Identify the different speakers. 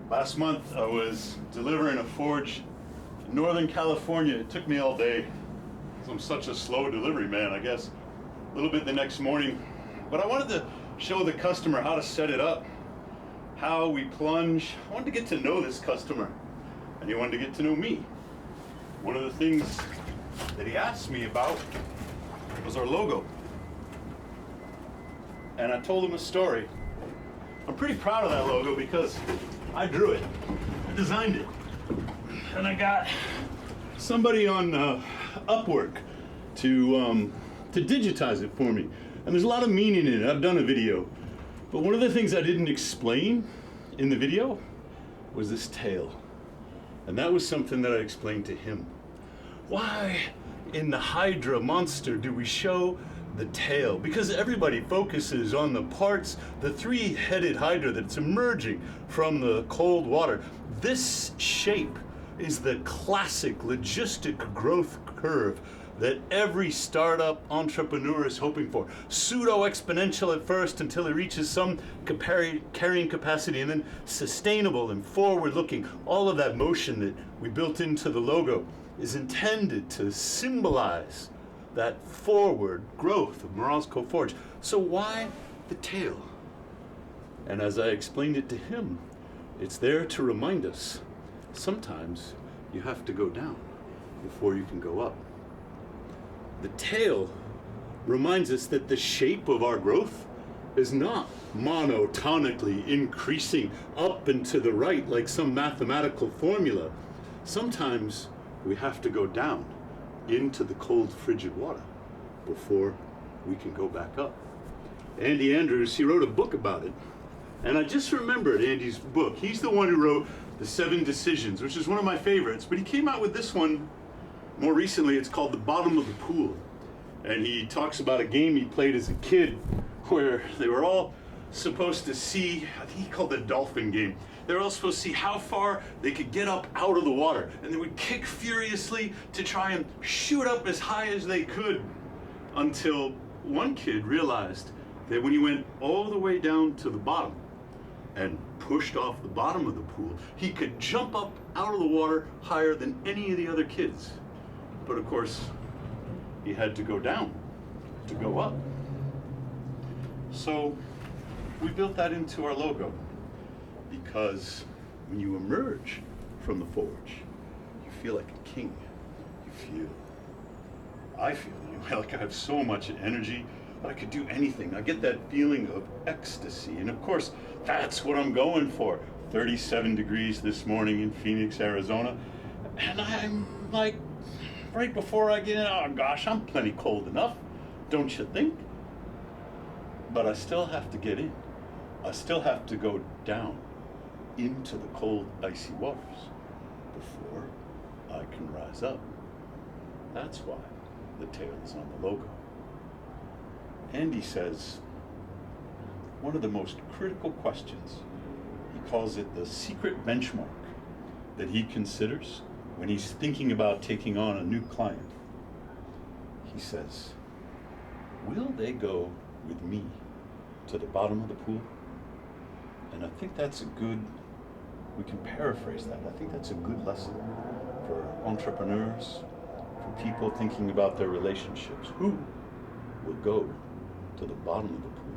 Speaker 1: Last month I was delivering a forge in Northern California. It took me all day. I'm such a slow delivery man, I guess. A little bit the next morning. But I wanted to show the customer how to set it up, how we plunge. I wanted to get to know this customer, and he wanted to get to know me. One of the things that he asked me about was our logo. And I told him a story. I'm pretty proud of that logo because I drew it, I designed it, and I got somebody on Upwork to digitize it for me. And there's a lot of meaning in it. I've done a video, but one of the things I didn't explain in the video was this tail, and that was something that I explained to him. Why in the Hydra monster do we show the tail? Because everybody focuses on the parts, the three-headed Hydra that's emerging from the cold water. This shape is the classic logistic growth curve that every startup entrepreneur is hoping for. Pseudo-exponential at first until it reaches some carrying capacity, and then sustainable and forward-looking. All of that motion that we built into the logo is intended to symbolize that forward growth of Morozko Forge. So why the tail? And as I explained it to him, it's there to remind us, sometimes you have to go down before you can go up. The tail reminds us that the shape of our growth is not monotonically increasing up and to the right like some mathematical formula. Sometimes we have to go down into the cold, frigid water before we can go back up. Andy Andrews, he wrote a book about it. And I just remembered Andy's book. He's the one who wrote The 7 Decisions, which is one of my favorites. But he came out with this one more recently. It's called The Bottom of the Pool. And he talks about a game he played as a kid where they were all supposed to see, I think he called it the dolphin game. They were all supposed to see how far they could get up out of the water. And they would kick furiously to try and shoot up as high as they could, until one kid realized that when he went all the way down to the bottom and pushed off the bottom of the pool, he could jump up out of the water higher than any of the other kids. But of course, he had to go down to go up. So we built that into our logo, because when you emerge from the forge, you feel like a king. I feel like I have so much energy that I could do anything. I get that feeling of ecstasy. And of course, that's what I'm going for. 37 degrees this morning in Phoenix, Arizona. And I'm like, right before I get in, oh gosh, I'm plenty cold enough, don't you think? But I still have to get in. I still have to go down into the cold, icy waters before I can rise up. That's why the tail is on the logo. Andy says one of the most critical questions, he calls it the secret benchmark, that he considers when he's thinking about taking on a new client. He says, will they go with me to the bottom of the pool? And I think that's a good, we can paraphrase that. I think that's a good lesson for entrepreneurs, for people thinking about their relationships. Who will go to the bottom of the pool?